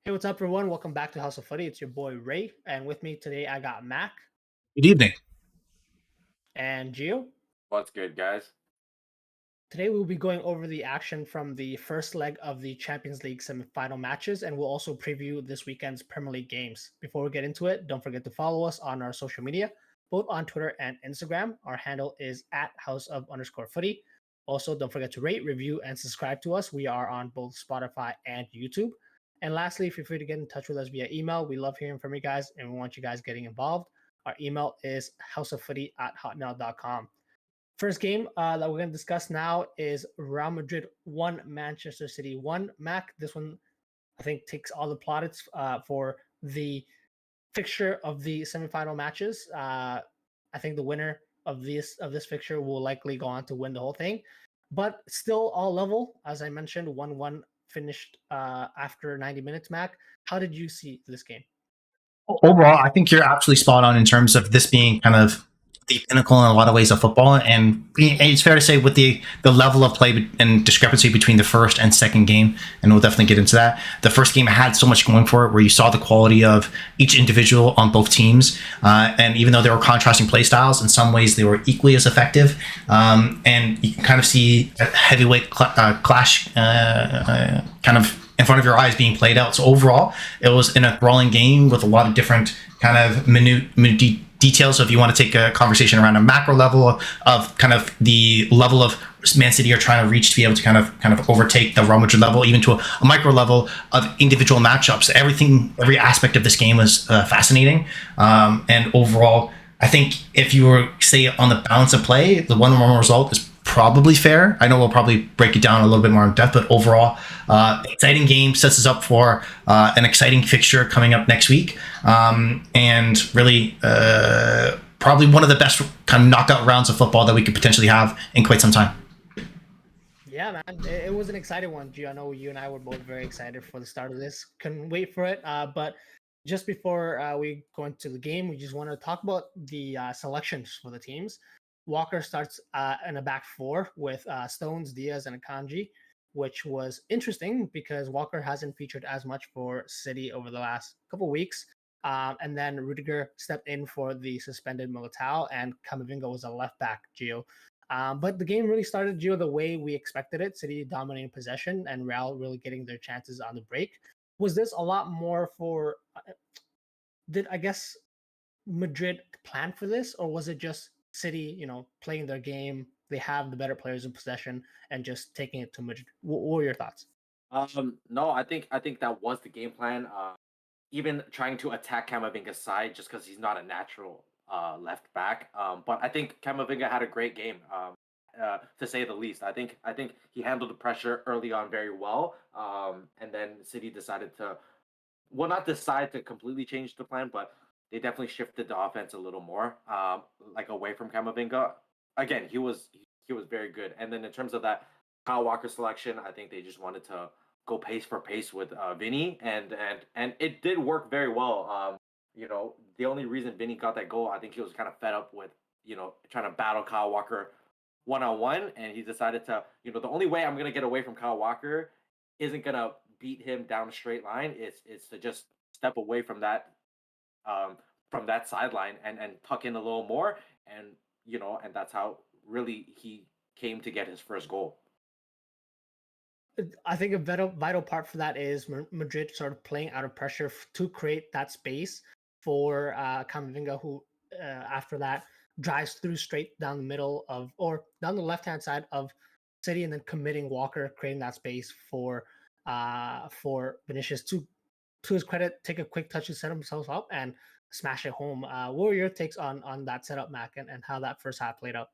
Hey, what's up, everyone? Welcome back to House of Footy. It's your boy Ray, and with me today I got Mac Good evening. and Gio. What's good, guys? Today we'll be going over the action from the first leg of the Champions League semi-final matches, and we'll also preview this weekend's Premier League games. Before we get into it, don't forget to follow us on our social media, both on Twitter and Instagram. Our handle is at @house_of_footy. Also, don't forget to rate, review, and subscribe to us. We are on both Spotify and YouTube. And lastly, feel free to get in touch with us via email. We love hearing from you guys, and we want you guys getting involved. Our email is houseoffooty@hotmail.com. First game that we're going to discuss now is Real Madrid 1, Manchester City 1. Mac, this one I think takes all the plaudits for the fixture of the semifinal matches. I think the winner of this fixture will likely go on to win the whole thing, but still all level. As I mentioned, 1-1 finished after 90 minutes. Mac, how did you see this game? Overall, I think you're absolutely spot on in terms of this being kind of the pinnacle in a lot of ways of football, and it's fair to say with the level of play and discrepancy between the first and second game, and we'll definitely get into that. The first game had so much going for it, where you saw the quality of each individual on both teams, and even though there were contrasting play styles, in some ways they were equally as effective, and you can kind of see a heavyweight clash kind of in front of your eyes being played out. So overall, it was an enthralling game with a lot of different kind of minute details. So if you want to take a conversation around a macro level of kind of the level of Man City are trying to reach to be able to kind of overtake the Real Madrid level, even to a micro level of individual matchups, every aspect of this game was fascinating. And overall, I think if you were say on the balance of play, the 1-1 result is probably fair. I know we'll probably break it down a little bit more in depth, but overall, exciting game, sets us up for an exciting fixture coming up next week, and really probably one of the best kind of knockout rounds of football that we could potentially have in quite some time. Yeah, man, it was an exciting one. Gio, I know you and I were both very excited for the start of this. Couldn't wait for it. But just before we go into the game, we just want to talk about the selections for the teams. Walker starts in a back four with Stones, Diaz, and Akanji, which was interesting because Walker hasn't featured as much for City over the last couple weeks. And then Rudiger stepped in for the suspended Militao, and Camavinga was a left back, Gio. But the game really started, Gio, the way we expected it. City dominating possession and Real really getting their chances on the break. Was this a lot more for... did, I guess, Madrid plan for this, or was it just City, playing their game? They have the better players in possession and just taking it to Madrid. What were your thoughts? No, I think that was the game plan. Even trying to attack Camavinga's side just because he's not a natural left back. But I think Camavinga had a great game, to say the least. I think he handled the pressure early on very well. And then City decided to, well, not decide to completely change the plan, but they definitely shifted the offense a little more, like away from Camavinga. Again, he was very good. And then in terms of that Kyle Walker selection, I think they just wanted to go pace for pace with Vinny, and it did work very well. The only reason Vinny got that goal, I think he was kind of fed up with trying to battle Kyle Walker one-on-one, and he decided to, the only way I'm gonna get away from Kyle Walker isn't gonna beat him down a straight line. It's to just step away from that sideline and tuck in a little more, and and that's how really he came to get his first goal. I think a vital part for that is Madrid sort of playing out of pressure to create that space for Camavinga, who after that drives through straight down the middle of, or down the left-hand side of City, and then committing Walker, creating that space for Vinicius to his credit, take a quick touch to set himself up and smash it home. What were your takes on that setup, Mac, and how that first half played out?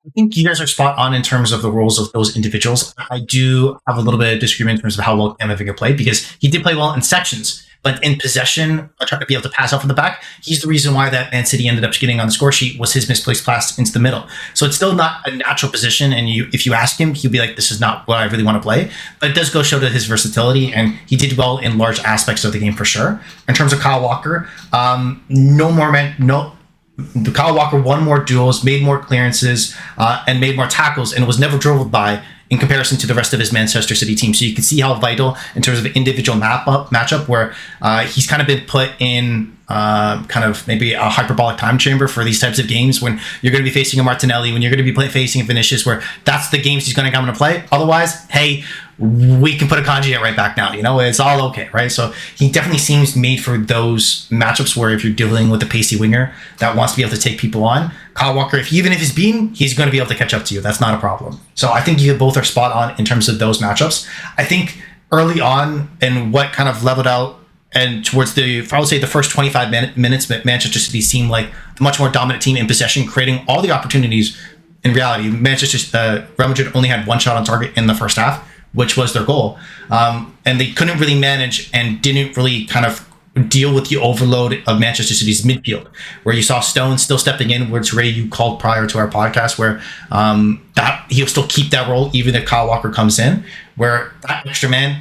I think you guys are spot on in terms of the roles of those individuals. I do have a little bit of disagreement in terms of how well Camavinga played, because he did play well in sections, but in possession, trying to be able to pass out from the back, he's the reason why that Man City ended up getting on the score sheet was his misplaced pass into the middle. So it's still not a natural position, and if you ask him, he'll be like, this is not what I really want to play. But it does go show to his versatility, and he did well in large aspects of the game for sure. In terms of Kyle Walker, Kyle Walker won more duels, made more clearances, and made more tackles, and was never dribbled by in comparison to the rest of his Manchester City team. So you can see how vital in terms of individual matchup where he's kind of been put in kind of maybe a hyperbolic time chamber for these types of games when you're going to be facing a Martinelli, when you're going to be facing a Vinicius, where that's the games he's going to come and play. Otherwise, hey, we can put a Kanji right back now. It's all okay, right? So he definitely seems made for those matchups where if you're dealing with a pacey winger that wants to be able to take people on, Kyle Walker, even if he's beaten, he's going to be able to catch up to you. That's not a problem. So I think you both are spot on in terms of those matchups. I think early on, and what kind of leveled out and towards I would say the first 25 minutes, Manchester City seemed like the much more dominant team in possession, creating all the opportunities. In reality, Real Madrid only had one shot on target in the first half, which was their goal. And they couldn't really manage and didn't really kind of deal with the overload of Manchester City's midfield, where you saw Stones still stepping in, which Ray, you called prior to our podcast, where that he'll still keep that role even if Kyle Walker comes in, where that extra man,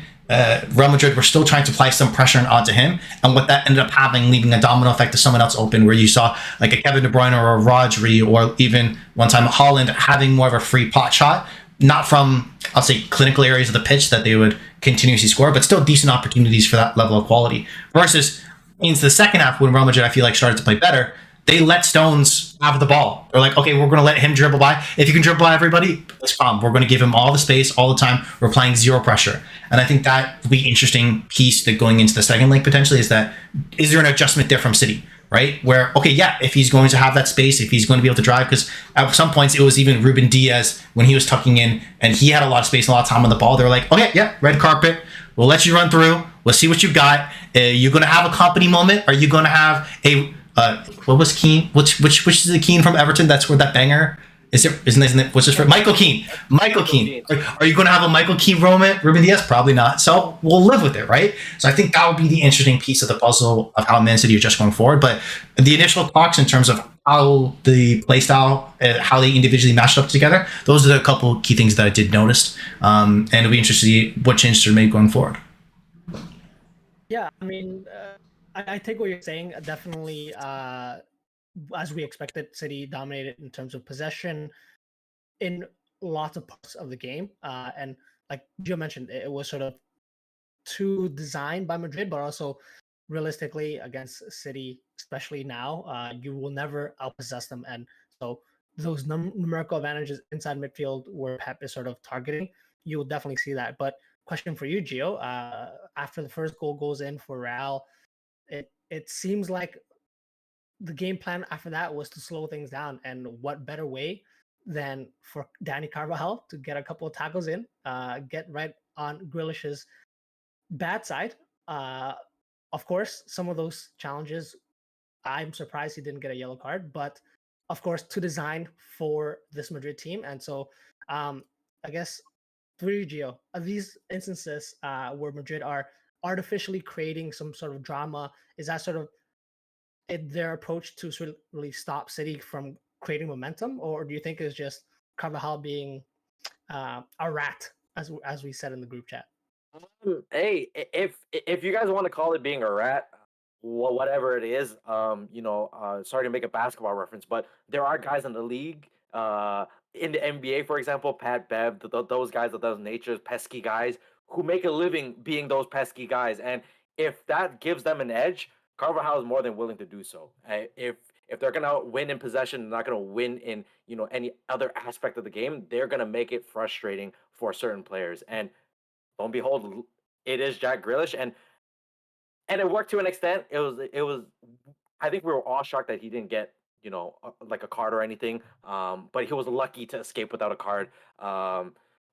Real Madrid were still trying to apply some pressure onto him, and what that ended up having, leaving a domino effect to someone else open, where you saw like a Kevin De Bruyne or a Rodri, or even one time Holland having more of a free pot shot, not from, I'll say, clinical areas of the pitch that they would continuously score, but still decent opportunities for that level of quality. Versus into the second half, when Real Madrid, I feel like, started to play better, they let Stones have the ball. They're like, okay, we're going to let him dribble by. If you can dribble by everybody, that's fine. We're going to give him all the space all the time. We're playing zero pressure. And I think that would be an interesting piece that going into the second leg potentially is there an adjustment there from City? Right? Where, okay, yeah, if he's going to have that space, if he's going to be able to drive, because at some points it was even Ruben Diaz when he was tucking in and he had a lot of space and a lot of time on the ball. They were like, okay, yeah, red carpet. We'll let you run through. We'll see what you got. You're going to have a company moment. Are you going to have a, what was Keane? Which is the Keane from Everton? That's where that banger isn't it? What's his first? Michael Keane. Michael Keane. Are you going to have a Michael Keane moment? Ruben Diaz? Probably not. So we'll live with it, right? So I think that would be the interesting piece of the puzzle of how Man City are just going forward. But the initial talks in terms of how the play style, how they individually matched up together, those are the couple key things that I did notice. And it'll be interesting to see what changes are made going forward. Yeah, I mean, I take what you're saying. Definitely, as we expected, City dominated in terms of possession in lots of parts of the game. And like Gio mentioned, it was sort of too designed by Madrid, but also realistically against City, especially now, you will never outpossess them. And so those numerical advantages inside midfield where Pep is sort of targeting, you will definitely see that. But question for you, Gio, after the first goal goes in for Real, it seems like the game plan after that was to slow things down. And what better way than for Danny Carvajal to get a couple of tackles in, get right on Grealish's bad side. Of course, some of those challenges, I'm surprised he didn't get a yellow card, but of course, to design for this Madrid team. And so, I guess, for you, Gio, these instances where Madrid are artificially creating some sort of drama, is that sort of their approach to sort of really stop City from creating momentum, or do you think it's just Carvajal being a rat, as we said in the group chat? Hey, if you guys want to call it being a rat, whatever it is, sorry to make a basketball reference, but there are guys in the league, in the NBA, for example, Pat Bev, those guys of those natures, pesky guys who make a living being those pesky guys, and if that gives them an edge, Carvajal is more than willing to do so. If they're gonna win in possession, they're not gonna win in any other aspect of the game. They're gonna make it frustrating for certain players, and lo and behold, it is Jack Grealish, and it worked to an extent. It was. I think we were all shocked that he didn't get like a card or anything. But he was lucky to escape without a card.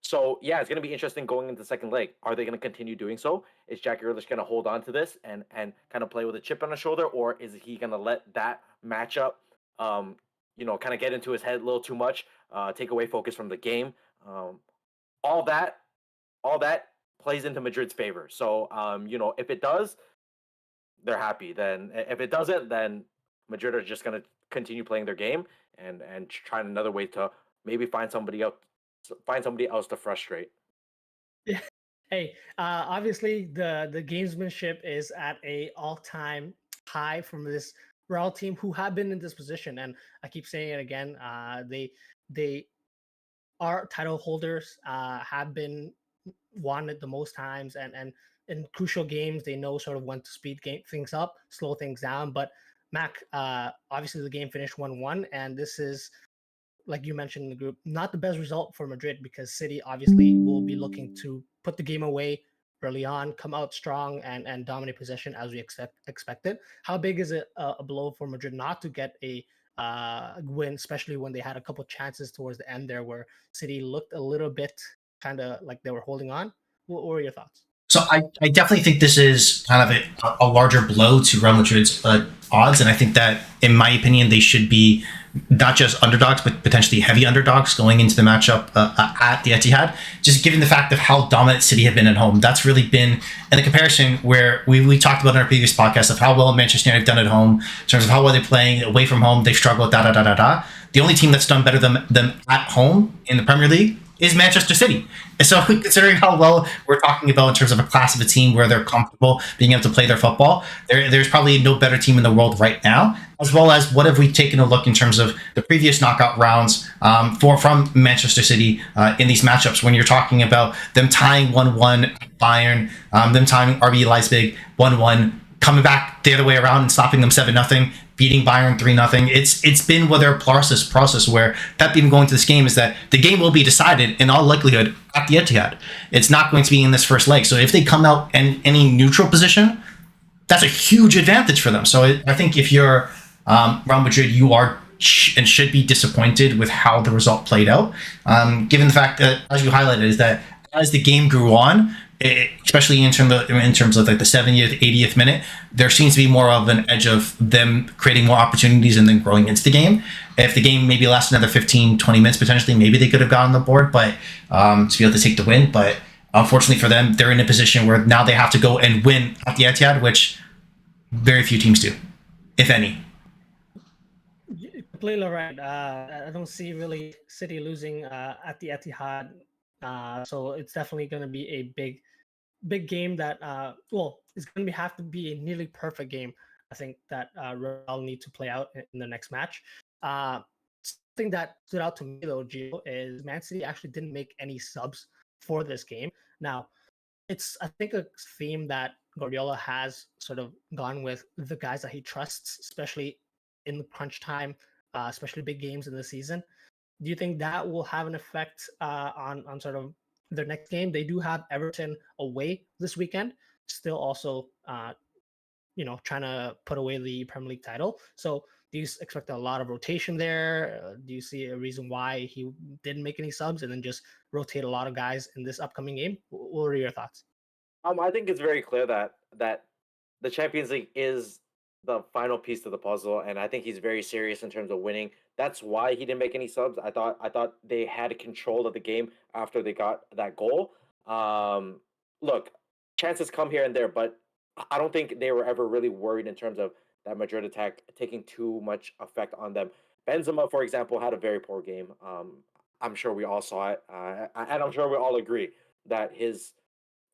So yeah, it's gonna be interesting going into the second leg. Are they gonna continue doing so? Is Jack Grealish gonna hold on to this and kind of play with a chip on his shoulder, or is he gonna let that matchup, kind of get into his head a little too much, take away focus from the game? All that all that plays into Madrid's favor. So, if it does, they're happy. Then, if it doesn't, then Madrid are just going to continue playing their game and try another way to maybe find somebody else to frustrate. Yeah. Hey, obviously the gamesmanship is at a all-time high from this Real team who have been in this position, and I keep saying it again. They our title holders have been wanted the most times, and in crucial games they know sort of when to speed things up, slow things down. But Mac, obviously the game finished 1-1, and this is, like you mentioned in the group, not the best result for Madrid because City obviously will be looking to put the game away early on, come out strong, and dominate possession as we expected. How big is it a blow for Madrid not to get a win, especially when they had a couple chances towards the end there where City looked a little bit kind of like they were holding on? What were your thoughts? So I definitely think this is kind of a larger blow to Real Madrid's odds, and I think that, in my opinion, they should be not just underdogs, but potentially heavy underdogs going into the matchup at the Etihad. Just given the fact of how dominant City have been at home, that's really been, in the comparison where we talked about in our previous podcast of how well Manchester United have done at home in terms of how well they're playing away from home. They've struggled. The only team that's done better than them at home in the Premier League is Manchester City. And so, considering how well we're talking about in terms of a class of a team where they're comfortable being able to play their football, there's probably no better team in the world right now. As well as what have we taken a look in terms of the previous knockout rounds from Manchester City in these matchups, when you're talking about them tying 1-1 Bayern, them tying RB Leipzig 1-1, coming back the other way around and stopping them 7-0, beating Bayern 3-0. It's been with their process where that even going to this game is that the game will be decided in all likelihood at the Etihad. It's not going to be in this first leg. So if they come out in any neutral position, that's a huge advantage for them. So I think if you're Real Madrid, you are and should be disappointed with how the result played out, given the fact that, as you highlighted, is that as the game grew on, especially in terms of like the 70th, 80th minute, there seems to be more of an edge of them creating more opportunities and then growing into the game. If the game maybe lasted another 15, 20 minutes, potentially, maybe they could have gotten the board, but to be able to take the win. But unfortunately for them, they're in a position where now they have to go and win at the Etihad, which very few teams do, if any. Completely right. I don't see really City losing at the Etihad, so it's definitely going to be a big game that it's going to have to be a nearly perfect game. I think that Real need to play out in the next match. Something that stood out to me though, Gio, is Man City actually didn't make any subs for this game. Now, it's, I think, a theme that Guardiola has sort of gone with the guys that he trusts, especially in the crunch time, especially big games in the season. Do you think that will have an effect on sort of their next game? They do have Everton away this weekend, still also trying to put away the Premier League title. So do you expect a lot of rotation there? Do you see a reason why he didn't make any subs and then just rotate a lot of guys in this upcoming game? What are your thoughts? I think it's very clear that the Champions League is the final piece to the puzzle, and I think he's very serious in terms of winning. That's why he didn't make any subs. I thought they had control of the game after they got that goal. Look, chances come here and there, but I don't think they were ever really worried in terms of that Madrid attack taking too much effect on them. Benzema, for example, had a very poor game. I'm sure we all saw it, and I'm sure we all agree that his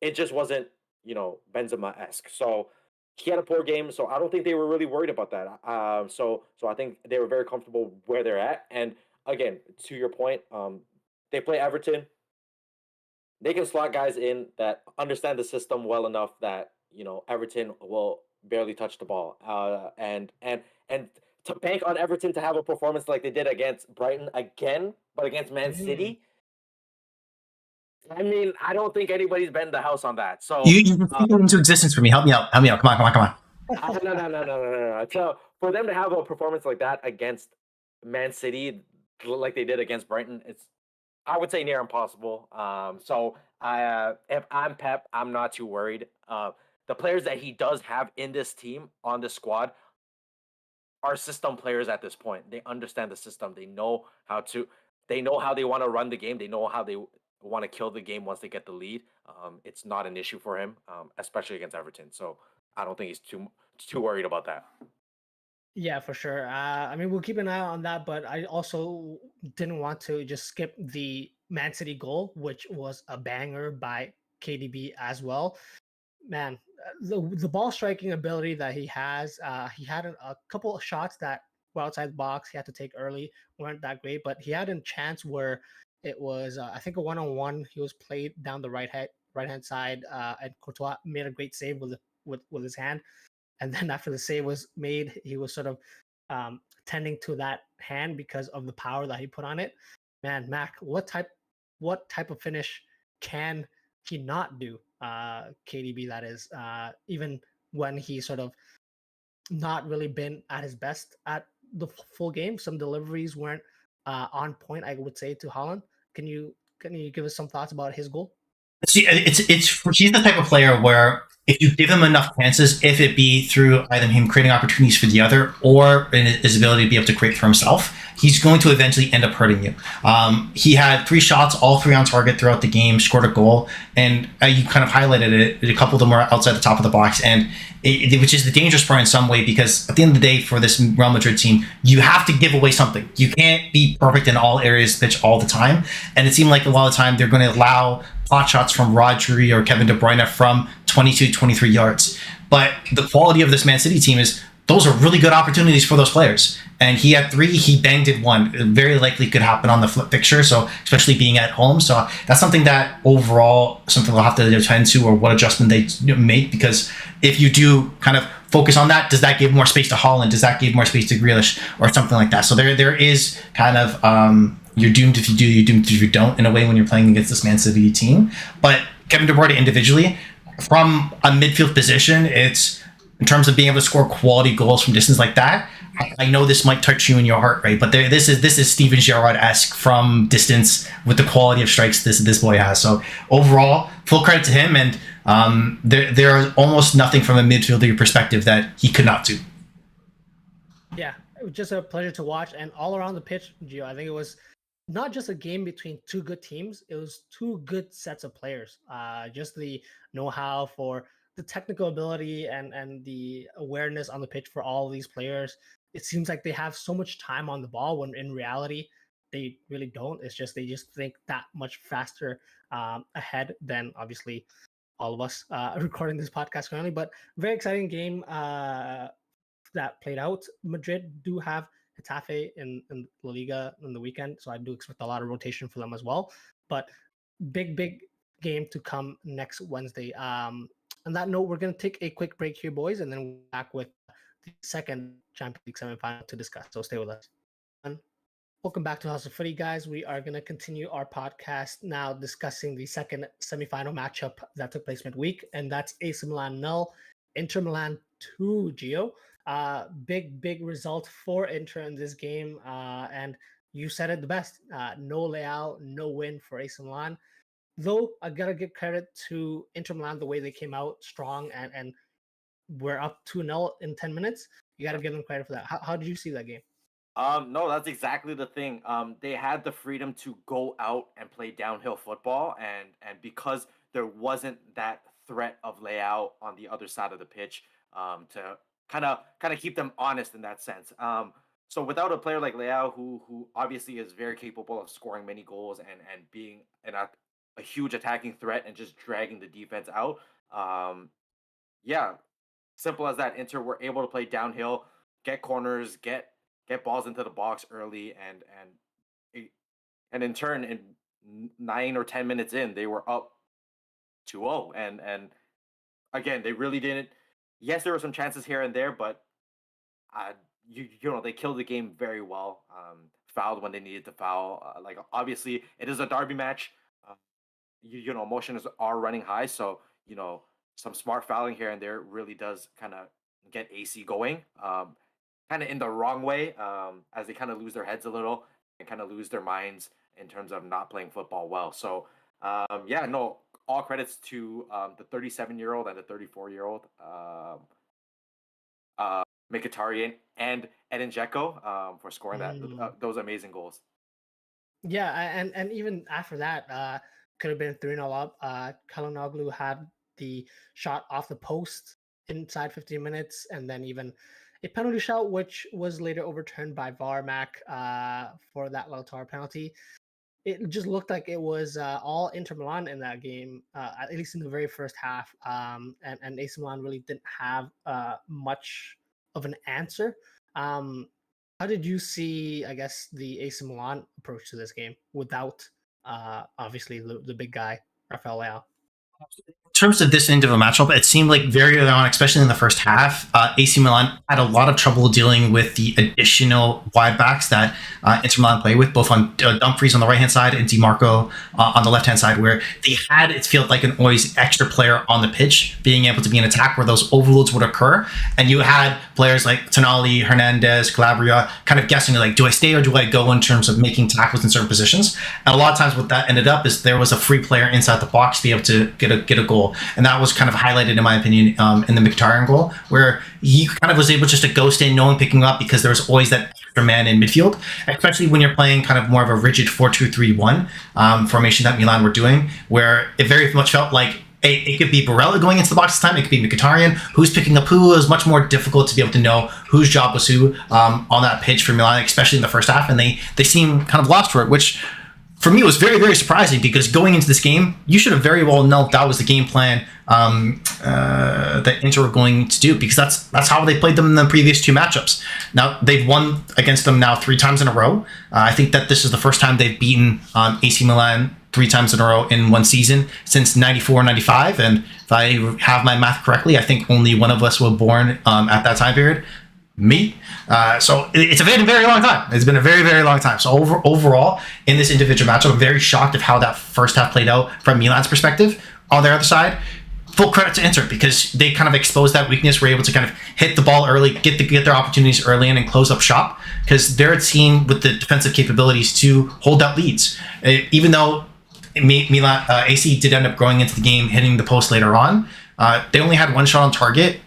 it just wasn't, Benzema esque. So he had a poor game. So I don't think they were really worried about that. So I think they were very comfortable where they're at. And again, to your point, they play Everton. They can slot guys in that understand the system well enough that Everton will barely touch the ball. And to bank on Everton to have a performance like they did against Brighton again, but against Man Mhm. City, I mean, I don't think anybody's been the house on that. So, You speak it into existence for me. Help me out. Help me out. Come on, come on, come on. no, no, no, no, no, no, no. So, for them to have a performance like that against Man City, like they did against Brighton, it's I would say near impossible. If I'm Pep, I'm not too worried. The players that he does have in this team on this squad are system players at this point. They understand the system. They know how they want to run the game. They know how they want to kill the game once they get the lead. It's not an issue for him, especially against Everton. So I don't think he's too worried about that. Yeah, for sure. I mean, we'll keep an eye on that, but I also didn't want to just skip the Man City goal, which was a banger by KDB as well. Man, the ball striking ability that he has, he had a couple of shots that were outside the box. He had to take early, weren't that great, but he had a chance where It was I think a one-on-one. He was played down the right hand side, and Courtois made a great save with his hand. And then after the save was made, he was sort of tending to that hand because of the power that he put on it. Man, Mac, what type of finish can he not do? KDB, that is, even when he sort of not really been at his best at the full game. Some deliveries weren't on point, I would say, to Holland. Can you give us some thoughts about his goal? See, he's the type of player where if you give him enough chances, if it be through either him creating opportunities for the other or in his ability to be able to create for himself, he's going to eventually end up hurting you. He had 3 shots, all 3 on target throughout the game, scored a goal, and you kind of highlighted it. A couple of them were outside the top of the box, and which is the dangerous part in some way, because at the end of the day, for this Real Madrid team, you have to give away something. You can't be perfect in all areas of the pitch all the time, and it seemed like a lot of the time they're going to allow hot shots from Rodri or Kevin De Bruyne from 22, 23 yards. But the quality of this Man City team is those are really good opportunities for those players. And he had 3, he banged it 1. It very likely could happen on the flip picture, so especially being at home. So that's something that overall, something they'll have to attend to, or what adjustment they make, because if you do kind of focus on that, does that give more space to Holland? Does that give more space to Grealish or something like that? So there is kind of you're doomed if you do, you're doomed if you don't, in a way, when you're playing against this Man City team. But Kevin De Bruyne individually, from a midfield position, it's in terms of being able to score quality goals from distance like that. I know this might touch you in your heart, right? But this is Steven Gerrard-esque from distance with the quality of strikes this boy has. So overall, full credit to him, and there is almost nothing from a midfielder perspective that he could not do. Yeah, it was just a pleasure to watch, and all around the pitch, Gio, I think it was not just a game between 2 good teams, it was 2 good sets of players. Just the know-how for the technical ability and the awareness on the pitch for all of these players. It seems like they have so much time on the ball when in reality they really don't. It's just they just think that much faster ahead than obviously all of us recording this podcast currently. But very exciting game that played out. Madrid do have Getafe in La Liga in the weekend, so I do expect a lot of rotation for them as well. But big game to come next Wednesday. On that note, we're going to take a quick break here, boys, and then we're back with the second Champions League semifinal to discuss. So stay with us. Welcome back to House of Footy, guys. We are going to continue our podcast now discussing the second semifinal matchup that took place midweek, and that's AC Milan 0, Inter Milan 2, Gio. Big result for Inter in this game, and you said it the best. No Leao, no win for AC Milan. Though I gotta give credit to Inter Milan the way they came out strong and we're up 2-0 in 10 minutes. You gotta give them credit for that. How did you see that game? No, that's exactly the thing. They had the freedom to go out and play downhill football, and because there wasn't that threat of layout on the other side of the pitch, to kind of keep them honest in that sense. So without a player like Leao, who obviously is very capable of scoring many goals and being a huge attacking threat and just dragging the defense out, yeah, simple as that. Inter were able to play downhill, get corners, get balls into the box early, and in turn, in 9 or 10 minutes in, they were up 2-0. And again, they really didn't. Yes, there were some chances here and there, but uh, you know they killed the game very well. Fouled when they needed to foul. Like obviously, it is a derby match. Uh, you know emotions are running high, so you know some smart fouling here and there really does kind of get AC going. Kind of in the wrong way, as they kind of lose their heads a little and kind of lose their minds in terms of not playing football well. So yeah, no, all credits to the 37-year-old and the 34-year-old Mkhitaryan and Edin Dzeko for scoring Mm. those amazing goals. Yeah, and even after that, could have been 3-0 up. Kalhanoglu had the shot off the post inside 15 minutes, and then even a penalty shot, which was later overturned by VAR for that Lautaro penalty. It just looked like it was all Inter Milan in that game, at least in the very first half. And AC Milan really didn't have much of an answer. Um, how did you see, I guess, the AC Milan approach to this game without obviously the big guy, Rafael Leao. In terms of this individual matchup, it seemed like very early on, especially in the first half, AC Milan had a lot of trouble dealing with the additional wide backs that Inter Milan play with, both on Dumfries on the right-hand side and DiMarco on the left-hand side, where they had, it felt like, an always extra player on the pitch being able to be in attack where those overloads would occur. And you had players like Tonali, Hernandez, Calabria kind of guessing, like, do I stay or do I go in terms of making tackles in certain positions? And a lot of times what that ended up is there was a free player inside the box to be able to get a goal. And that was kind of highlighted, in my opinion, in the Mkhitaryan goal, where he kind of was able just to ghost in, no one picking up, because there was always that extra man in midfield, especially when you're playing kind of more of a rigid 4-2-3-1 formation that Milan were doing, where it very much felt like it could be Barella going into the box this time, it could be Mkhitaryan. Who's picking up who? It was much more difficult to be able to know whose job was who on that pitch for Milan, especially in the first half, and they seem kind of lost for it, which for me was very, very surprising, because going into this game, you should have very well known that was the game plan that Inter were going to do, because that's how they played them in the previous two matchups. Now, they've won against them now 3 times in a row. I think that this is the first time they've beaten AC Milan 3 times in a row in one season since 94-95, and if I have my math correctly, I think only one of us were born at that time period. Me. So it's a very, very long time. It's been a very, very long time. So overall, in this individual matchup, I'm very shocked of how that first half played out from Milan's perspective. On their other side, full credit to Inter, because they kind of exposed that weakness, were able to kind of hit the ball early, get their opportunities early in, and close up shop, because they're a team with the defensive capabilities to hold out leads. Even though Milan AC did end up going into the game hitting the post later on, they only had 1 shot on target.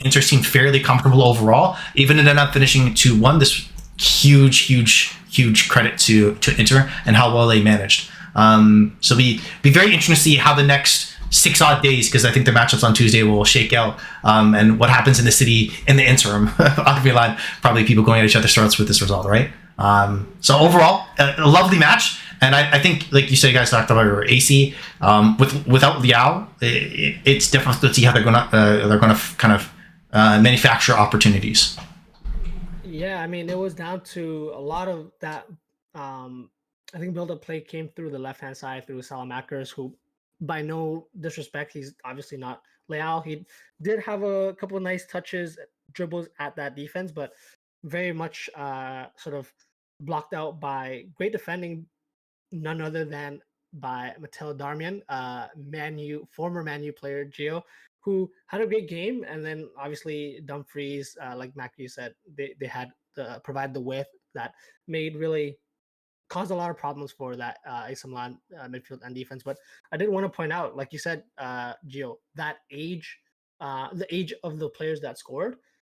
Inter seemed fairly comfortable overall. Even ended up finishing 2-1. This huge credit to Inter and how well they managed. So be very interesting to see how the next 6 odd days, because I think the matchups on Tuesday will shake out, and what happens in the city in the interim. On Milan, probably people going at each other's throats with this result, right? So overall, a lovely match. And I think, like you said, guys talked about AC, without Leao, it's difficult to see how they're gonna kind of manufacture opportunities. Yeah, I mean, it was down to a lot of that. I think build-up play came through the left-hand side through Salamakers, who, by no disrespect, he's obviously not Leao. He did have a couple of nice touches, dribbles at that defense, but very much sort of blocked out by great defending. None other than by Matteo Darmian, former Man U player Gio, who had a great game, and then obviously Dumfries, like Matthew said, they had to provide the width that really caused a lot of problems for that AC Milan midfield and defense. But I did want to point out, like you said, Gio, that the age of the players that scored,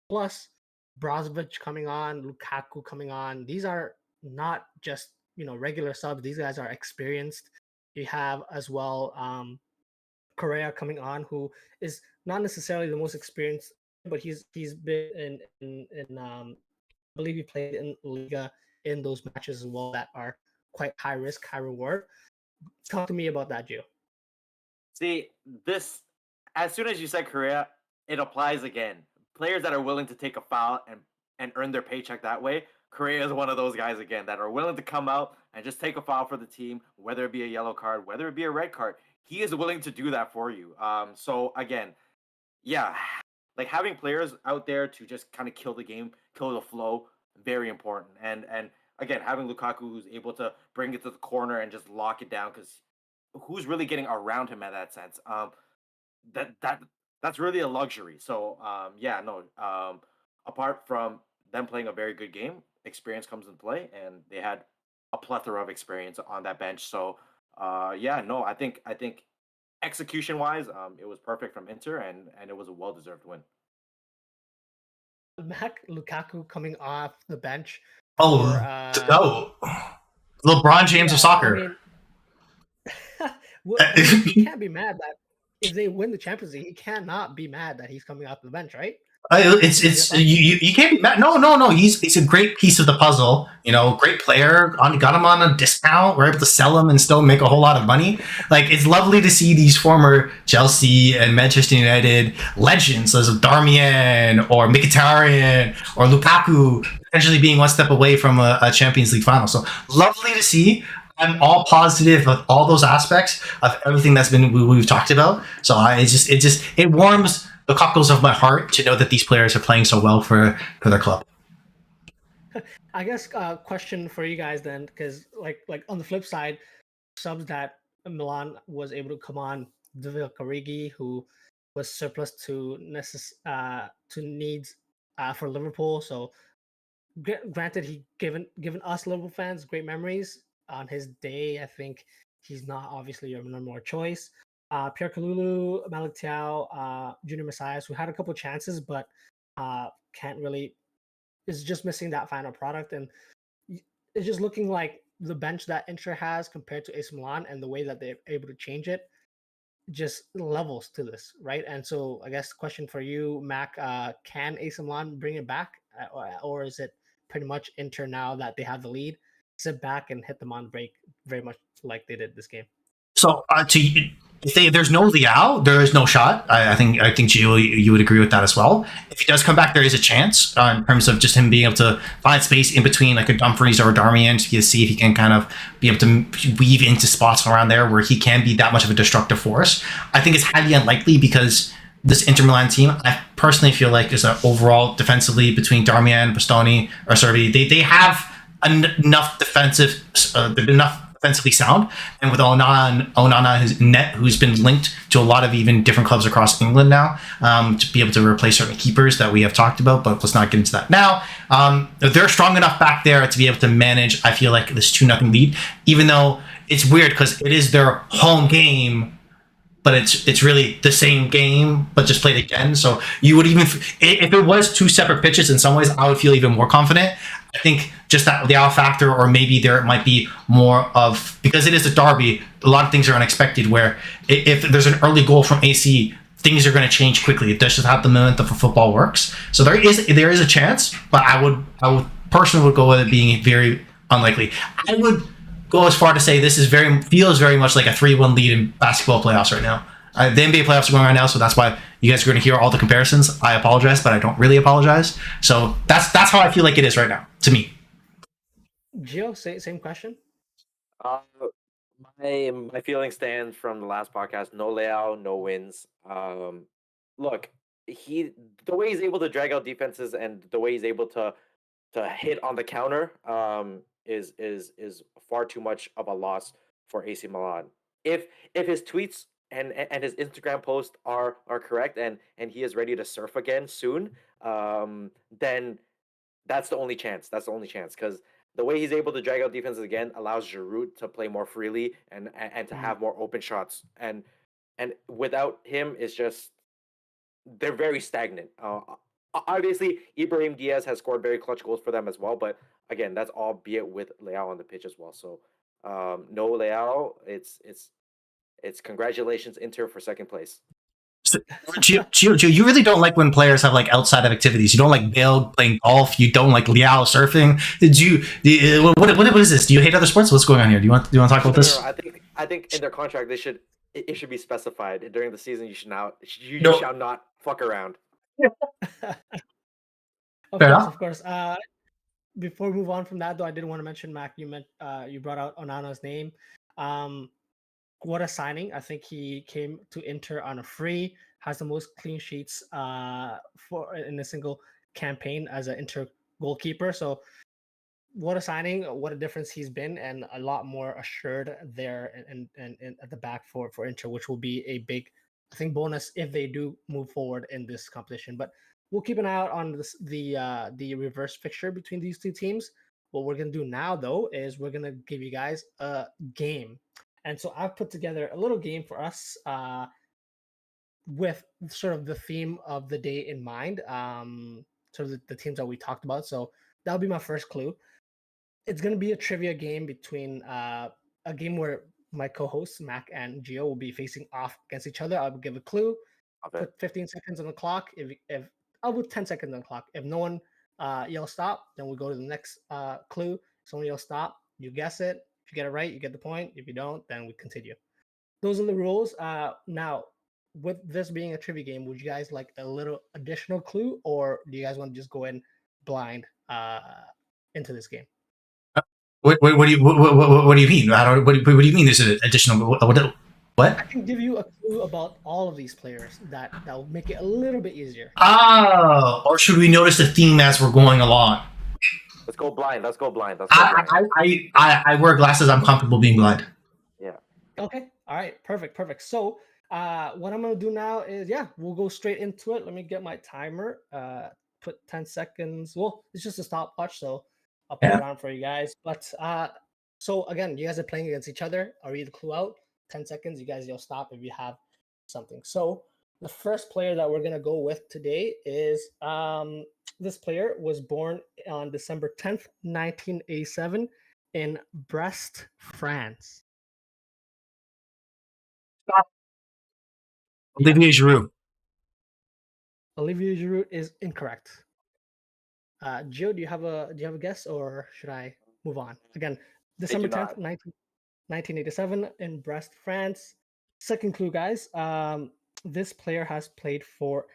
plus Brozovic coming on, Lukaku coming on. These are not just regular subs. These guys are experienced. You have as well Correa coming on, who is not necessarily the most experienced, but he's been in I believe he played in Liga in those matches as well that are quite high risk, high reward. Talk to me about that, Gio. See, this, as soon as you said Correa, it applies again. Players that are willing to take a foul and earn their paycheck that way, Correa is one of those guys again that are willing to come out and just take a foul for the team, whether it be a yellow card, whether it be a red card. He is willing to do that for you. So again, yeah, like having players out there to just kind of kill the game, kill the flow, very important. And again, having Lukaku who's able to bring it to the corner and just lock it down, because who's really getting around him at that sense? That's really a luxury. So apart from them playing a very good game, experience comes into play, and they had a plethora of experience on that bench. So I think execution wise, it was perfect from Inter, and it was a well-deserved win. Lukaku coming off the bench. LeBron James of soccer. He can't be mad that if they win the Champions League, he cannot be mad that he's coming off the bench, right? You can't be mad. No. He's a great piece of the puzzle. Great player. Got him on a discount. We're able to sell him and still make a whole lot of money. Like, it's lovely to see these former Chelsea and Manchester United legends, as Darmian or Mkhitaryan or Lukaku, potentially being one step away from a Champions League final. So lovely to see. I'm all positive of all those aspects of everything that's been we've talked about. So it warms the cockles of my heart to know that these players are playing so well for their club. I guess question for you guys then, because like on the flip side, subs that Milan was able to come on, Divock Origi, who was surplus to to needs for Liverpool. So granted, he given us Liverpool fans great memories on his day. I think he's not obviously your number one choice. Pierre Kalulu, Malik Thiaw, Junior Messias, who had a couple chances, but can't really is just missing that final product. And it's just looking like the bench that Inter has compared to AC Milan and the way that they're able to change it just levels to this, right? And so I guess the question for you, Mac, can AC Milan bring it back, or is it pretty much Inter now that they have the lead, sit back and hit them on break, very much like they did this game? So if there's no Liao, there is no shot. I think Gio, you would agree with that as well. If he does come back, there is a chance in terms of just him being able to find space in between like a Dumfries or a Darmian to see if he can kind of be able to weave into spots around there where he can be that much of a destructive force. I think it's highly unlikely because this Inter Milan team, I personally feel like is overall defensively between Darmian, Bastoni, or Serbi, they have enough defensively sound, and with Onana who's net, who's been linked to a lot of even different clubs across England now, to be able to replace certain keepers that we have talked about, but let's not get into that now. They're strong enough back there to be able to manage, I feel like, this 2-0 lead, even though it's weird because it is their home game, but it's really the same game, but just played again. So you would even, if it was two separate pitches, in some ways, I would feel even more confident. I think just that the out factor, or maybe there might be more of, because it is a derby, a lot of things are unexpected. Where if there's an early goal from AC, things are going to change quickly. That's just how the momentum for football works. So there is a chance, but I would personally would go with it being very unlikely. I would go as far to say this feels very much like a 3-1 lead in basketball playoffs right now. The NBA playoffs are going right now, so that's why you guys are going to hear all the comparisons. I apologize, but I don't really apologize. So that's how I feel like it is right now, to me. Gio, same question. Uh, my feeling stands from the last podcast. No layout, no wins. Look, the way he's able to drag out defenses and the way he's able to hit on the counter is far too much of a loss for AC Milan. If his tweets and his Instagram posts are correct and he is ready to surf again soon, then that's the only chance. That's the only chance because the way he's able to drag out defenses again allows Giroud to play more freely and to have more open shots. And without him, it's just they're very stagnant. Obviously, Ibrahim Diaz has scored very clutch goals for them as well, but again, that's albeit with Leao on the pitch as well. So no Leao, it's congratulations Inter for second place. So, Gio, you really don't like when players have like outside of activities. You don't like Bale playing golf. You don't like Liao surfing. What is this? Do you hate other sports? What's going on here? Do you want to talk about this? No, I think in their contract it should be specified during the season. You shall not fuck around. Of course. Before we move on from that, though, I did want to mention, Mac. You brought out Onana's name. What a signing! I think he came to Inter on a free. Has the most clean sheets for in a single campaign as an Inter goalkeeper. So what a signing! What a difference he's been, and a lot more assured there and at the back for Inter, which will be a big, I think, bonus if they do move forward in this competition. But we'll keep an eye out on the reverse fixture between these two teams. What we're gonna do now, though, is we're gonna give you guys a game, and so I've put together a little game for us with sort of the theme of the day in mind. Sort of the teams that we talked about. So that'll be my first clue. It's going to be a trivia game between a game where my co-hosts Mac and Gio will be facing off against each other. I'll give a clue, put 15 seconds on the clock. If I'll put 10 seconds on the clock. If no one yells stop, then we'll go to the next clue. Someone yells stop, you guess it. If you get it right, you get the point. If you don't, then we continue. Those are the rules. Now, with this being a trivia game, would you guys like a little additional clue, or do you guys want to just go in blind into this game? What do you mean? What do you mean? There's an additional what? I can give you a clue about all of these players that will make it a little bit easier. Oh, or should we notice the theme as we're going along? Let's go blind. Let's go blind. Let's go blind. I wear glasses. I'm comfortable being blind. Yeah. Okay. All right. Perfect. So, what I'm gonna do now is, we'll go straight into it. Let me get my timer. Put 10 seconds. Well, it's just a stopwatch, so I'll put it on for you guys. But so again, you guys are playing against each other. I'll read the clue out. 10 seconds. You guys, you'll stop if you have something. So the first player that we're gonna go with today is this player was born on December 10th, 1987, in Brest, France. Olivier Giroud. Olivier Giroud is incorrect. Gio, do you have a guess, or should I move on? Again, December 10th, 1987, in Brest, France. Second clue, guys. This player has played for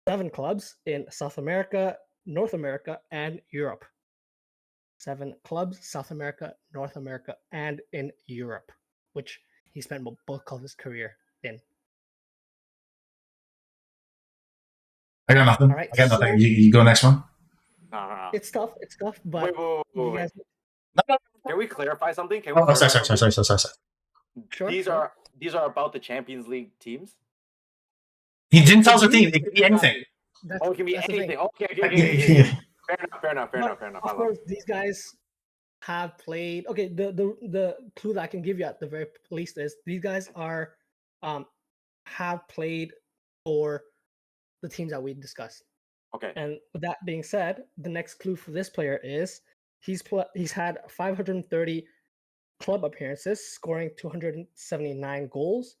7 clubs in South America, North America, and Europe. 7 clubs, South America, North America, and in Europe, which he spent bulk of his career in. I got nothing. All right, I got nothing. You go next one. It's tough, but Wait. guys... Can we clarify something? Sorry. Sure. These are about the Champions League teams. He didn't tell us a team. It could be anything. It can be anything. Okay. Fair enough. Of course, these guys have played. Okay, the clue that I can give you at the very least is these guys are have played for the teams that we discussed. Okay. And with that being said, the next clue for this player is he's had 530 club appearances, scoring 279 goals,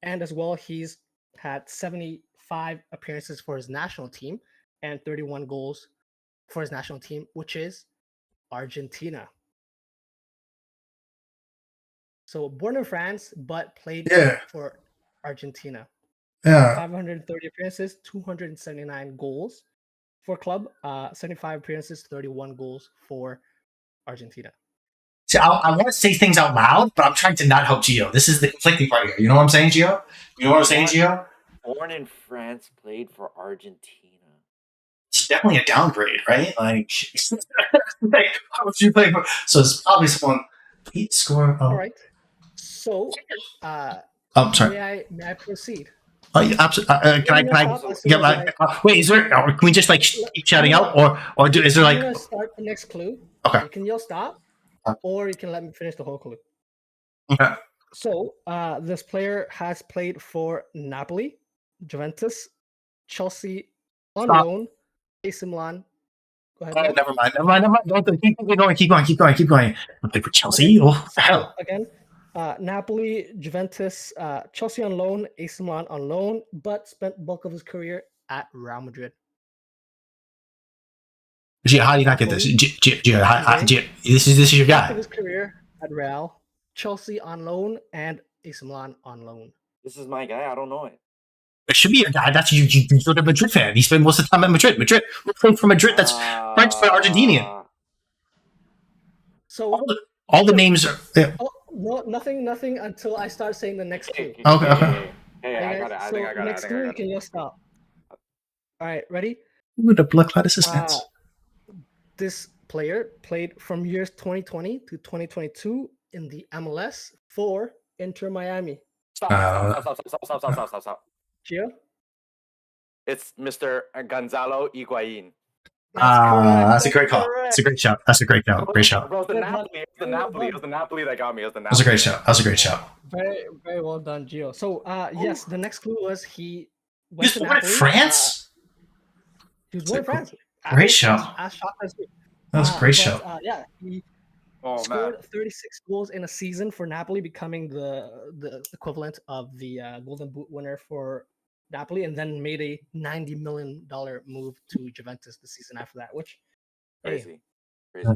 and as well he's had 75 appearances for his national team and 31 goals for his national team, which is Argentina. So born in France, but played for Argentina. Yeah. 530 appearances, 279 goals for club, 75 appearances, 31 goals for Argentina. See, I want to say things out loud, but I'm trying to not help Gio. This is the conflicting part here. You know what I'm saying, Gio? Gio? Born in France, played for Argentina. It's definitely a downgrade, right? Like how much you play for? So it's probably someone Pete score. All right. So, sorry. May I proceed? Can I? Wait, is there? Or can we just keep shouting out, or is there I'm gonna start the next clue. Okay. You can yell stop, or you can let me finish the whole clue. Okay. So, this player has played for Napoli, Juventus, Chelsea, on loan, AC Milan. Go ahead. Never mind. Keep going. I played for Chelsea. Oh, hell. Again, Napoli, Juventus, Chelsea on loan, AC Milan on loan, but spent bulk of his career at Real Madrid. Gio, how do you not get this? Gio, this is your guy. Bulk of his career at Real, Chelsea on loan, and AC Milan on loan. This is my guy. I don't know it. It should be your guy. That's you're a Madrid fan. He spent most of the time at Madrid. Madrid, we're playing for Madrid. That's French for Argentinian. So all the names are. Yeah. Oh, no, nothing until I start saying the next clue. Okay. Hey, I got it. I think I got it. Next clue, you can just stop. All right, ready? Ooh, the blood clot suspense. This player played from years 2020 to 2022 in the MLS for Inter Miami. Stop. Gio? It's Mr. Gonzalo Higuain. That's a great call. It's a great shout. That's a great shout. Great shout. Bro, it was the Napoli that got me. It was the Napoli. That's a great shout. That's a great shout. Very, very well done, Gio. So, yes, the next clue was he went to Napoli. France? He was born in France. Great show. That was a great show. He scored 36 goals in a season for Napoli, becoming the equivalent of the Golden Boot winner for Napoli, and then made a $90 million move to Juventus the season after that, which crazy. All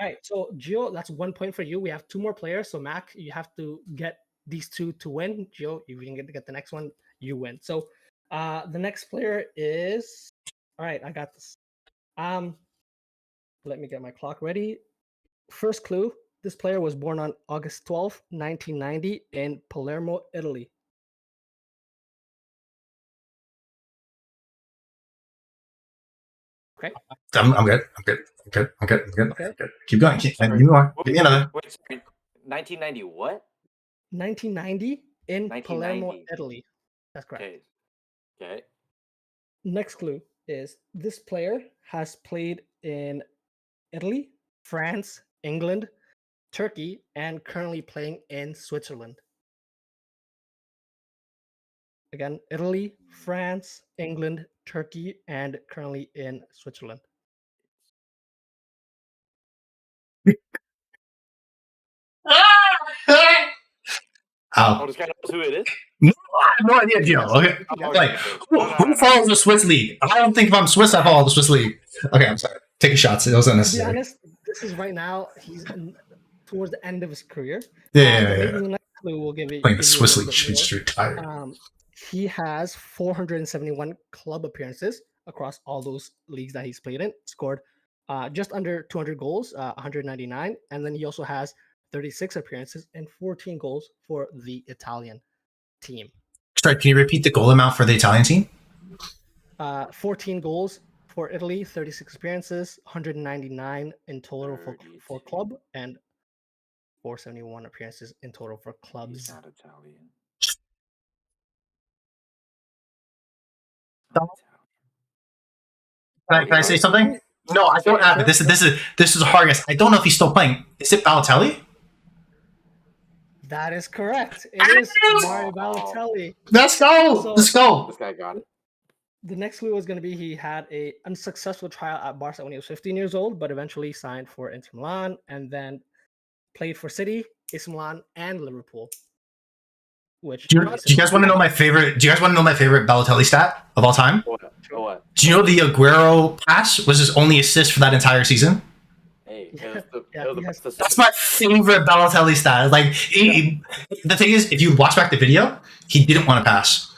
right, so Gio, that's 1 point for you. We have 2 more players. So Mac, you have to get these 2 to win. Gio, if you can get the next one, you win. So the next player is, all right, I got this. Let me get my clock ready. First clue, This player was born on August 12th, 1990 in Palermo, Italy. Okay. I'm good. I'm good. I'm good. I'm good. I'm good. Okay. I'm good. Keep going. Give Sorry. me more. Give me another. Wait, sorry. 1990 what? 1990 in Palermo, 1990. Italy. That's correct. Okay. Okay. Next clue is this player has played in Italy, France, England, Turkey, and currently playing in Switzerland. Again, Italy, France, England, Turkey, and currently in Switzerland. Oh, This guy knows who it is. no, I have no idea, Joe. Okay. Oh, Like, okay. who follows the Swiss league? I don't think if I'm Swiss, I follow the Swiss league. Okay, I'm sorry. Take a shot. It was To be unnecessary. honest, this is right now. He's towards the end of his career. Yeah, But yeah, maybe yeah. the next clue will give it. Playing the give you a Swiss little league bit should more. just retire. He has 471 club appearances across all those leagues that he's played in. Scored just under 200 goals, 199, and then he also has 36 appearances and 14 goals for the Italian team. Sorry, can you repeat the goal amount for the Italian team? 14 goals for Italy, 36 appearances, 199 in total for club, and 471 appearances in total for He's clubs. not Italian. Can I say something? No, I don't have it. This is a hard guess. I don't know if he's still playing. Is it Balotelli? That is correct. It is Mario Balotelli. Let's go. Let's go. This guy got it. The next clue was going to be he had a unsuccessful trial at Barca when he was 15 years old, but eventually signed for Inter Milan and then played for City, AC Milan, and Liverpool. Which Do you guys want to know my favorite? Do you guys want to know my favorite Balotelli stat of all time? What? Do you know the Aguero pass was his only assist for that entire season? Hey, That's my favorite Balotelli stat. Like, the thing is, if you watch back the video, he didn't want to pass.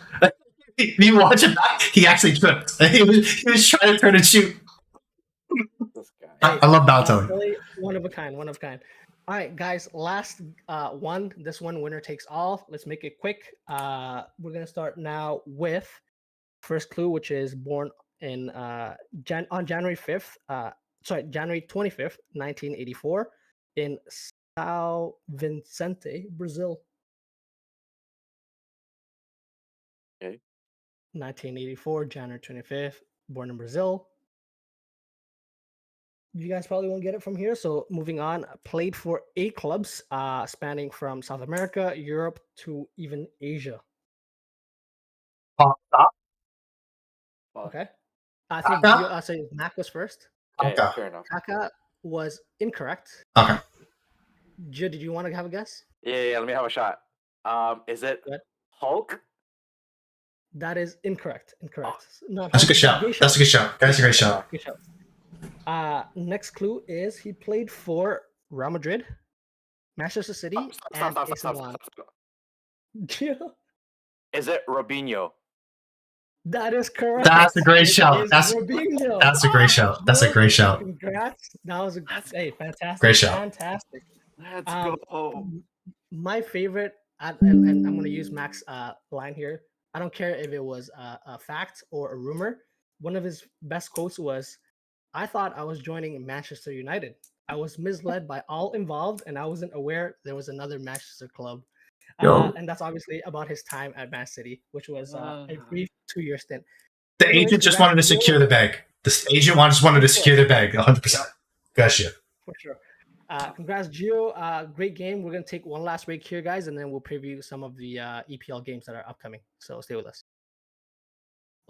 If you watch it back, he actually tripped. He was trying to turn and shoot. This guy. I love Balotelli. One of a kind. All right, guys, last one. This one, winner takes all. Let's make it quick. We're going to start now with first clue, which is born in on January 5th. January 25th, 1984, in São Vicente, Brazil. Okay. 1984, January 25th, born in Brazil. You guys probably won't get it from here. So moving on, played for 8 clubs, spanning from South America, Europe, to even Asia. Okay. I think so Mac was first. Okay, Okay. fair enough. Kaka was incorrect. Okay. Gio, did you want to have a guess? Yeah, let me have a shot. Is it Good. Hulk? That is incorrect. No, That's a good shout. That's a good shout. That's a great shout. Good shout. Next clue is he played for Real Madrid, Manchester City, and AC Milan. Gio? Is it Robinho? That is correct. That's a great shout. That's a great shout. That's a great shout. Congrats. That was fantastic. Great shout. Fantastic. Let's go. My favorite, and I'm going to use Mac's line here. I don't care if it was a fact or a rumor. One of his best quotes was, "I thought I was joining Manchester United. I was misled by all involved, and I wasn't aware there was another Manchester club." And that's obviously about his time at Man City, which was a brief 2-year stint. The agent just wanted to secure the bag. The agent just wanted to secure the bag, 100%. Gotcha. For sure. Congrats, Gio. Great game. We're going to take one last break here, guys, and then we'll preview some of the EPL games that are upcoming. So stay with us.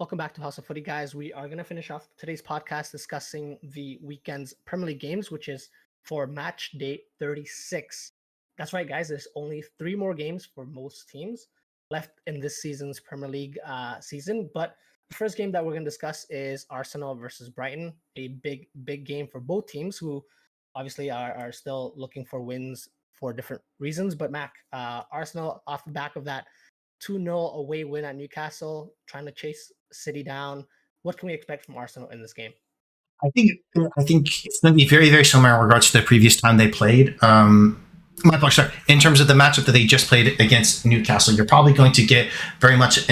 Welcome back to House of Footy, guys. We are going to finish off today's podcast discussing the weekend's Premier League games, which is for match day 36. That's right, guys. There's only 3 more games for most teams left in this season's Premier League season. But the first game that we're going to discuss is Arsenal versus Brighton, a big game for both teams who obviously are still looking for wins for different reasons. But Mac, Arsenal off the back of that 2-0 away win at Newcastle, trying to chase City down. What can we expect from Arsenal in this game? I think it's going to be very, very similar in regards to the previous time they played. Sorry. In terms of the matchup that they just played against Newcastle, you're probably going to get very much,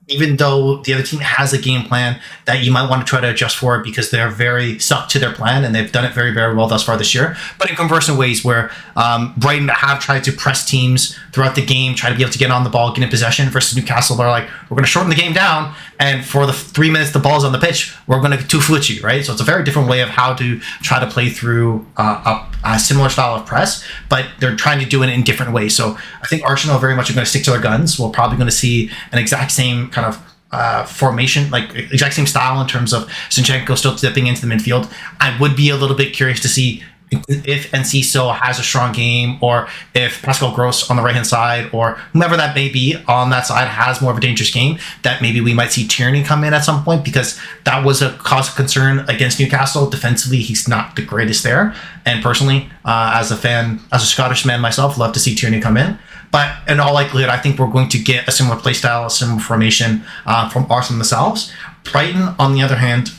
even though the other team has a game plan that you might want to try to adjust for it because they're very stuck to their plan and they've done it very, very well thus far this year. But in converse ways where Brighton have tried to press teams throughout the game, try to be able to get on the ball, get in possession, versus Newcastle, they're like, we're going to shorten the game down, and for the 3 minutes the ball's on the pitch, we're going to two-foot you, right? So it's a very different way of how to try to play through a similar style of press, but they're trying to do it in different ways. So I think Arsenal very much are going to stick to their guns. We're probably going to see an exact same kind of formation, like exact same style in terms of Zinchenko still dipping into the midfield. I would be a little bit curious to see if Enciso has a strong game, or if Pascal Gross on the right hand side, or whomever that may be on that side has more of a dangerous game, that maybe we might see Tierney come in at some point, because that was a cause of concern against Newcastle. Defensively, he's not the greatest there, and personally, as a Scottish man myself, love to see Tierney come in. But in all likelihood, I think we're going to get a similar play style, a similar formation from Arsenal themselves. Brighton, on the other hand,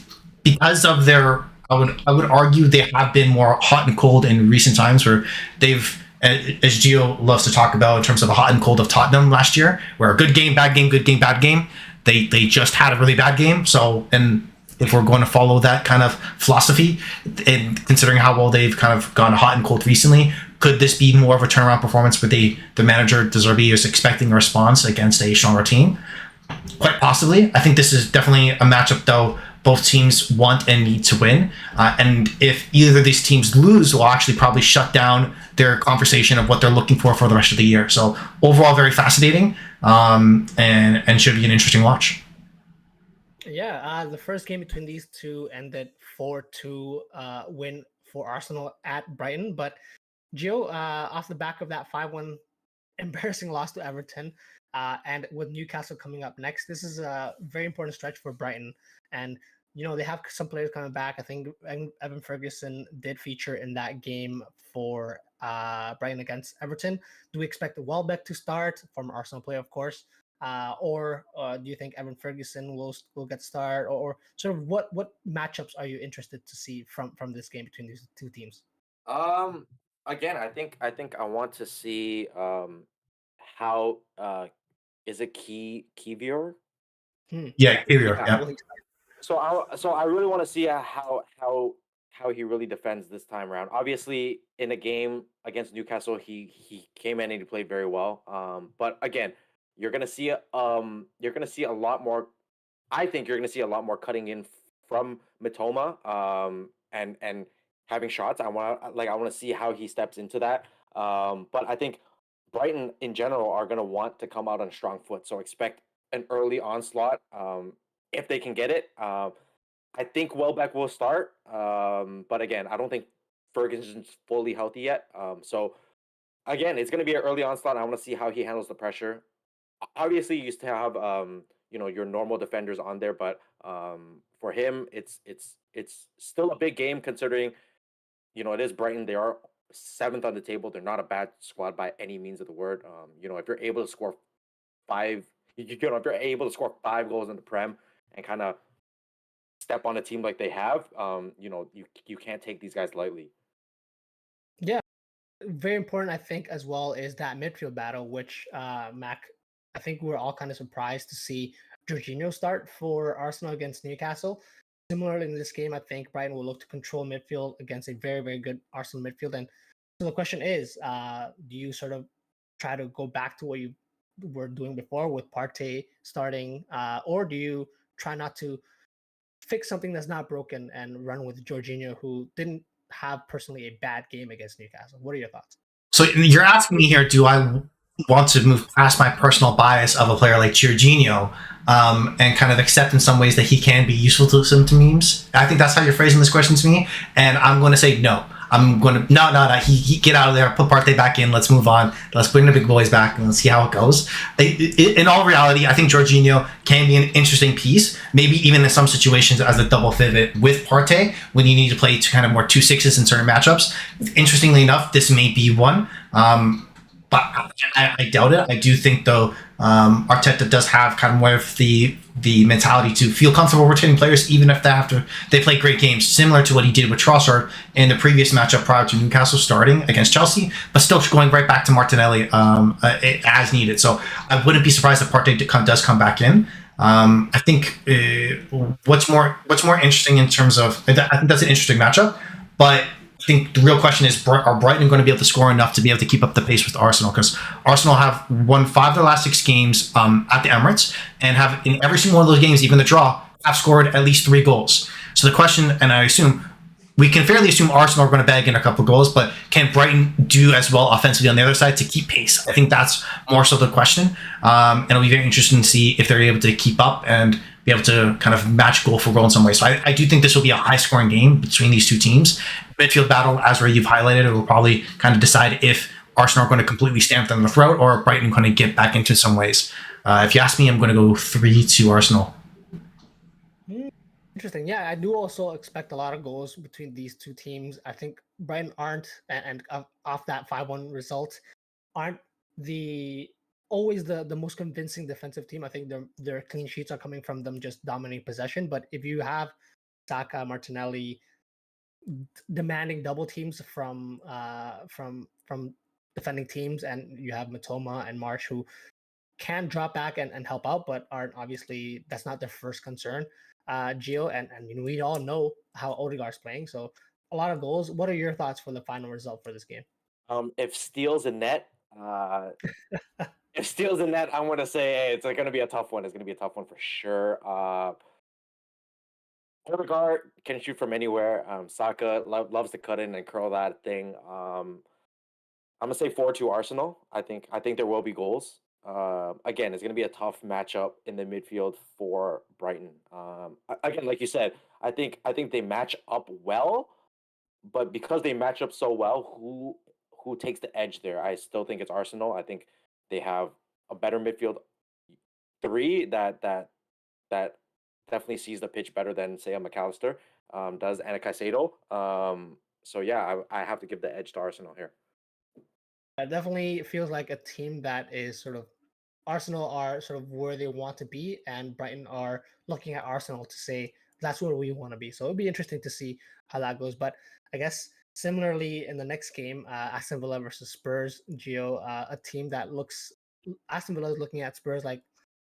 because of their, I would argue they have been more hot and cold in recent times, where they've, as Gio loves to talk about in terms of a hot and cold of Tottenham last year, where a good game, bad game, good game, bad game. They just had a really bad game. So, and if we're going to follow that kind of philosophy, and considering how well they've kind of gone hot and cold recently, could this be more of a turnaround performance where the manager, De Zerbi, is expecting a response against a stronger team? Quite possibly. I think this is definitely a matchup, though, both teams want and need to win. And if either of these teams lose, will actually probably shut down their conversation of what they're looking for the rest of the year. So overall, very fascinating, and should be an interesting watch. Yeah, the first game between these two ended 4-2 win for Arsenal at Brighton. But Gio, off the back of that 5-1 embarrassing loss to Everton, and with Newcastle coming up next, this is a very important stretch for Brighton. And they have some players coming back. I think Evan Ferguson did feature in that game for Brighton against Everton. Do we expect Welbeck to start, former Arsenal player, of course, or do you think Evan Ferguson will get start, or sort of what matchups are you interested to see from this game between these two teams? Again, I think I want to see how is it Kivior? Yeah, Kivior. Yeah. Yeah. So I really want to see how he really defends this time around. Obviously, in a game against Newcastle, he came in and he played very well. But again, you're gonna see a lot more. I think you're gonna see a lot more cutting in from Mitoma. And having shots. I want to see how he steps into that. But I think Brighton in general are gonna want to come out on a strong foot. So expect an early onslaught. If they can get it. I think Welbeck will start. But again, I don't think Ferguson's fully healthy yet. So again, it's going to be an early onslaught. I want to see how he handles the pressure. Obviously, you used to have your normal defenders on there, but for him, it's still a big game considering it is Brighton. They are 7th on the table. They're not a bad squad by any means of the word. If you're able to score 5, if you're able to score 5 goals in the Prem and kind of step on a team like they have, you can't take these guys lightly. Yeah, very important, I think, as well, is that midfield battle, which Mac, I think we're all kind of surprised to see Jorginho start for Arsenal against Newcastle. Similarly, in this game, I think Brighton will look to control midfield against a very, very good Arsenal midfield. And so the question is, do you sort of try to go back to what you were doing before with Partey starting, or do you try not to fix something that's not broken and run with Jorginho, who didn't have personally a bad game against Newcastle? What are your thoughts? So you're asking me here, do I want to move past my personal bias of a player like Jorginho and kind of accept in some ways that he can be useful to some teams? I think that's how you're phrasing this question to me. And I'm going to say no. I'm going to, no, he get out of there, put Partey back in, let's move on, let's bring the big boys back and let's see how it goes. In all reality, I think Jorginho can be an interesting piece, maybe even in some situations as a double pivot with Partey when you need to play kind of more 2-6s in certain matchups. Interestingly enough, this may be one, but I doubt it. I do think, though, Arteta does have kind of more of the the mentality to feel comfortable rotating players, even if they play great games, similar to what he did with Trossard in the previous matchup prior to Newcastle starting against Chelsea, but still going right back to Martinelli as needed. So I wouldn't be surprised if Partey does come back in. I think what's more interesting in terms of, I think that's an interesting matchup, but I think the real question is, are Brighton going to be able to score enough to be able to keep up the pace with Arsenal? Because Arsenal have won 5 of the last 6 games at the Emirates, and have in every single one of those games, even the draw, have scored at least 3 goals. So the question, and I assume, we can fairly assume Arsenal are going to bag in a couple of goals, but can Brighton do as well offensively on the other side to keep pace? I think that's more so the question. And it'll be very interesting to see if they're able to keep up and be able to kind of match goal for goal in some ways. So I do think this will be a high-scoring game between these two teams. Midfield battle, as you've highlighted, it will probably kind of decide if Arsenal are going to completely stamp them in the throat or Brighton going to get back into some ways. If you ask me, I'm going to go 3-2 Arsenal. Interesting. Yeah, I do also expect a lot of goals between these two teams. I think Brighton aren't, and off that 5-1 result, aren't always the most convincing defensive team. I think their clean sheets are coming from them just dominating possession. But if you have Saka, Martinelli demanding double teams from defending teams, and you have Matoma and Marsh who can drop back and help out, but aren't obviously, that's not their first concern. Gio, and we all know how Odegaard's playing, so a lot of goals. What are your thoughts for the final result for this game? If Steele's a net, I'm going to say, hey, it's going to be a tough one. It's going to be a tough one for sure. Odegaard can shoot from anywhere. Saka loves to cut in and curl that thing. I'm going to say 4-2 Arsenal. I think there will be goals. Again, it's going to be a tough matchup in the midfield for Brighton. Again, like you said, I think they match up well, but because they match up so well, who takes the edge there? I still think it's Arsenal. I think they have a better midfield 3 that definitely sees the pitch better than, say, a McAllister does, and a Caicedo. So yeah, I have to give the edge to Arsenal here. It definitely feels like a team that is sort of, Arsenal are sort of where they want to be, and Brighton are looking at Arsenal to say that's where we want to be. So it'll be interesting to see how that goes. But I guess similarly in the next game, Aston Villa versus Spurs, Gio, a team that looks, Aston Villa is looking at Spurs like,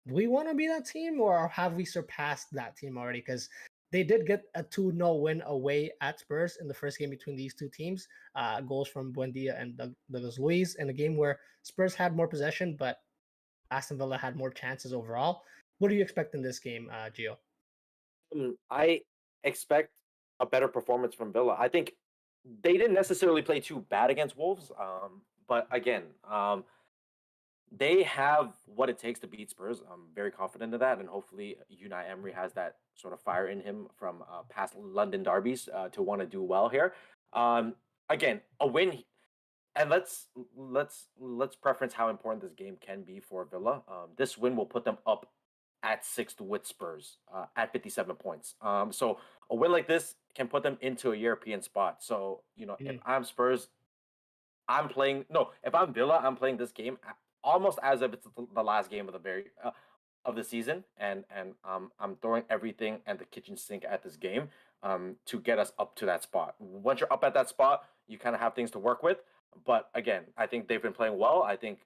do we want to be that team, or have we surpassed that team already? Because they did get a 2-0 win away at Spurs in the first game between these two teams. Goals from Buendia and Douglas Luiz in a game where Spurs had more possession, but Aston Villa had more chances overall. What do you expect in this game, Gio? I expect a better performance from Villa. I think they didn't necessarily play too bad against Wolves, but again, they have what it takes to beat Spurs. I'm very confident of that, and hopefully Unai Emery has that sort of fire in him from past London derbies to want to do well here. Again, a win. And let's preference how important this game can be for Villa. This win will put them up at 6th with Spurs at 57 points. So a win like this can put them into a European spot. So if I'm Spurs, if I'm Villa, I'm playing this game almost as if it's the last game of the season, and I'm throwing everything and the kitchen sink at this game to get us up to that spot. Once you're up at that spot, you kind of have things to work with. But again, I think they've been playing well. I think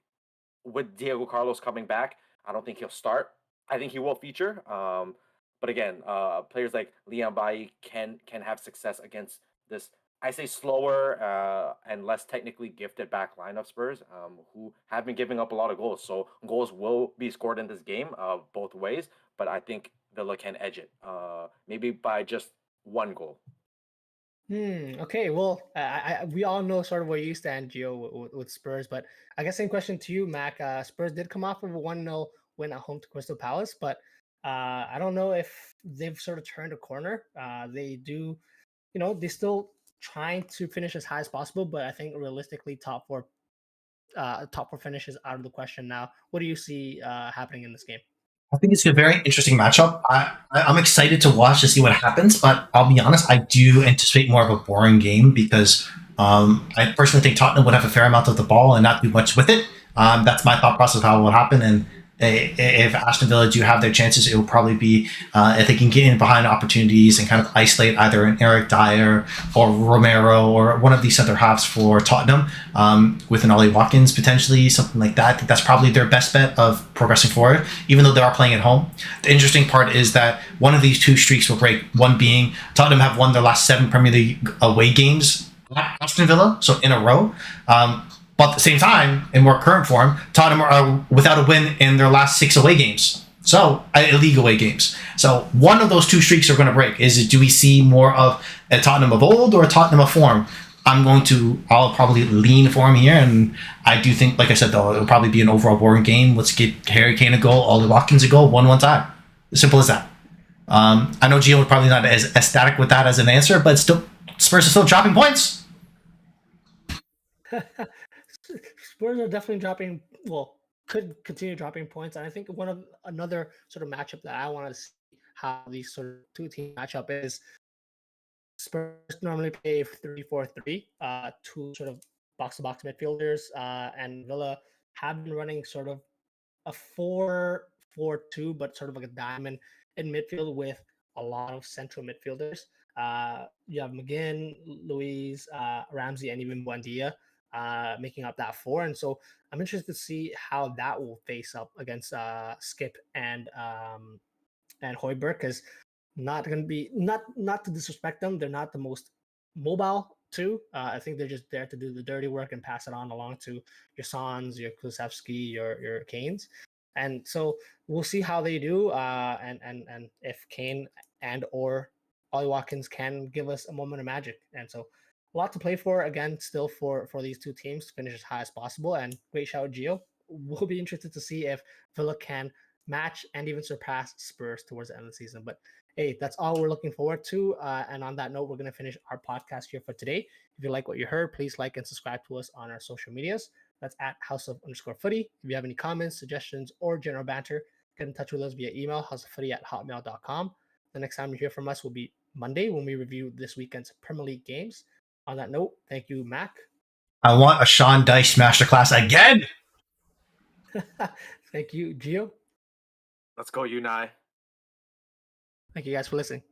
with Diego Carlos coming back, I don't think he'll start. I think he will feature. But again, players like Liam Bailly can have success against this, I say, slower and less technically gifted back line of Spurs, who have been giving up a lot of goals. So goals will be scored in this game both ways. But I think Villa can edge it, maybe by just 1 goal. Okay, well, we all know sort of where you stand, Gio, with Spurs, but I guess same question to you, Mac. Spurs did come off of a 1-0 win at home to Crystal Palace, but I don't know if they've sort of turned a corner. They do, they're still trying to finish as high as possible, but I think realistically top four finish is out of the question now. What do you see happening in this game? I think it's a very interesting matchup. I'm excited to watch to see what happens, but I'll be honest, I do anticipate more of a boring game because I personally think Tottenham would have a fair amount of the ball and not do much with it. That's my thought process of how it will happen, and If Aston Villa do have their chances, it will probably be if they can get in behind opportunities and kind of isolate either an Eric Dyer or Romero or one of these center halves for Tottenham with an Ollie Watkins potentially, something like that. I think that's probably their best bet of progressing forward, even though they are playing at home. The interesting part is that one of these two streaks will break, one being Tottenham have won their last 7 Premier League away games at Aston Villa, so in a row. But at the same time, in more current form, Tottenham are without a win in their last 6 away games. So, league away games. So, one of those two streaks are going to break. Do we see more of a Tottenham of old or a Tottenham of form? I'll probably lean for him here. And I do think, like I said, though, it'll probably be an overall boring game. Let's get Harry Kane a goal, Ollie Watkins a goal, 1-1 tie. Simple as that. I know Gio would probably not as ecstatic with that as an answer, but still, Spurs are still dropping points. Spurs are definitely dropping. Well, could continue dropping points, and I think another sort of matchup that I want to see how these sort of two team matchup is. Spurs normally play 3-4-3, two sort of box-to-box midfielders, and Villa have been running sort of a 4-4-2, but sort of like a diamond in midfield with a lot of central midfielders. You have McGinn, Luiz, Ramsey, and even Buendia making up that 4. And so I'm interested to see how that will face up against Skip and Højbjerg, because not going to be not to disrespect them, they're not the most mobile too. I think they're just there to do the dirty work and pass it on along to your Sons, your Kulusevski, your Kanes. And so we'll see how they do, and if Kane and or Ollie Watkins can give us a moment of magic. And so a lot to play for again, still for these two teams to finish as high as possible. And great shout, Gio. We'll be interested to see if Villa can match and even surpass Spurs towards the end of the season. But hey, that's all we're looking forward to. And on that note, we're going to finish our podcast here for today. If you like what you heard, please like and subscribe to us on our social medias. That's at houseof_footy. If you have any comments, suggestions, or general banter, get in touch with us via email, houseoffooty@hotmail.com. The next time you hear from us will be Monday when we review this weekend's Premier League games. On that note, thank you, Mac. I want a Sean Dyche masterclass again. Thank you, Gio. Let's go, Unai. Thank you guys for listening.